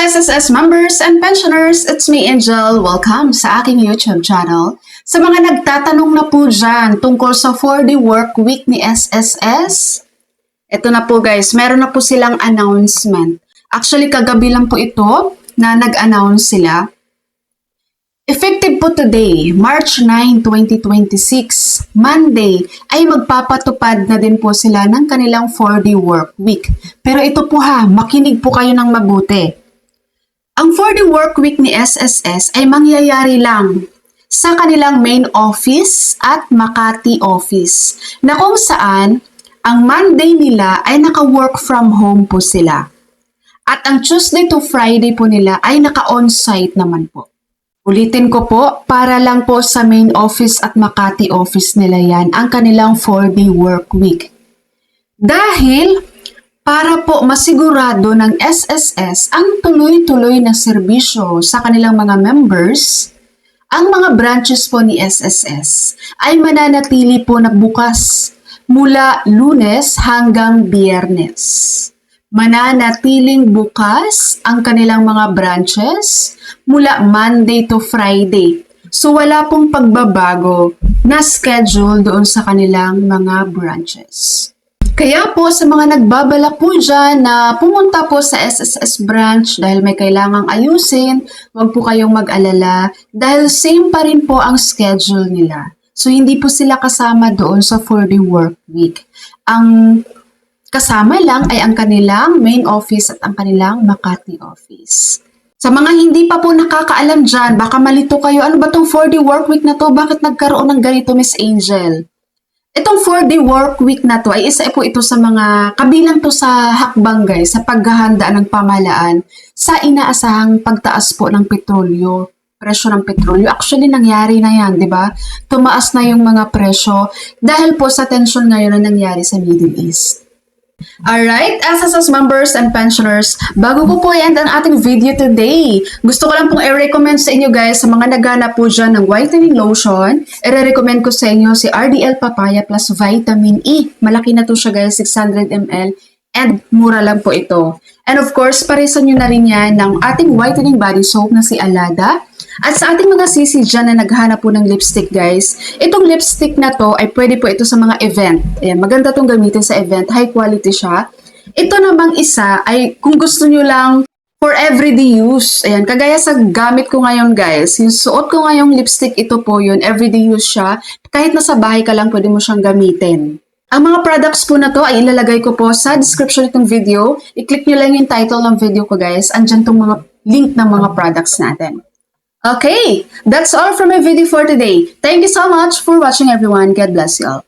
SSS members and pensioners, it's me Angel. Welcome sa aking YouTube channel. Sa mga nagtatanong na po dyan tungkol sa 4D work week ni SSS, ito na po guys, meron na po silang announcement. Actually, kagabi lang po ito na nag-announce sila. Effective po today, March 9, 2026, Monday, ay magpapatupad na din po sila ng kanilang 4D work week. Pero ito po ha, makinig po kayo ng mabuti. Ang 4D work week ni SSS ay mangyayari lang sa kanilang main office at Makati office, na kung saan ang Monday nila ay naka-work from home po sila. At ang Tuesday to Friday po nila ay naka-on-site naman po. Ulitin ko po, para lang po sa main office at Makati office nila yan, ang kanilang 4D work week. Dahil para po masigurado ng SSS ang tuloy-tuloy na serbisyo sa kanilang mga members, ang mga branches po ni SSS ay mananatili po na bukas mula Lunes hanggang Biyernes. Mananatiling bukas ang kanilang mga branches mula Monday to Friday. So wala pong pagbabago na schedule doon sa kanilang mga branches. Kaya po sa mga nagbabalak po dyan na pumunta po sa SSS branch dahil may kailangang ayusin, huwag po kayong mag-alala dahil same pa rin po ang schedule nila. So hindi po sila kasama doon sa 4D work week. Ang kasama lang ay ang kanilang main office at ang kanilang Makati office. Sa mga hindi pa po nakakaalam dyan, baka malito kayo, ano ba tong 4D work week na to? Bakit nagkaroon ng ganito, Miss Angel? Itong 4D work week na to ay isa po ito sa mga kabilang to sa hakbang guys, sa paghahanda ng pamahalaan sa inaasahang pagtaas po ng petrolyo. Presyo ng petrolyo. Actually, nangyari na yan, di ba? Tumaas na yung mga presyo dahil po sa tension ngayon na nangyari sa Middle East. Alright, SSS members and pensioners, bago ko po i-end ang ating video today, gusto ko lang pong i-recommend sa inyo guys, sa mga naghanap po dyan ng whitening lotion, i-recommend ko sa inyo si RDL Papaya Plus Vitamin E. Malaki na to siya guys, 600 ml and mura lang po ito. And of course, parisan nyo na rin yan ng ating whitening body soap na si Alada. At sa ating mga sisi dyan na naghanap po ng lipstick guys, itong lipstick na to ay pwede po ito sa mga event. Ayan, maganda itong gamitin sa event, high quality siya. Ito namang isa ay kung gusto nyo lang for everyday use. Ayan, kagaya sa gamit ko ngayon guys, yung suot ko ngayong lipstick, ito po yun, everyday use siya. Kahit nasa bahay ka lang, pwede mo siyang gamitin. Ang mga products po na to ay ilalagay ko po sa description nitong video. I-click nyo lang yung title ng video ko guys. Andyan tong mga link ng mga products natin. Okay, that's all for my video for today. Thank you so much for watching everyone. God bless you all.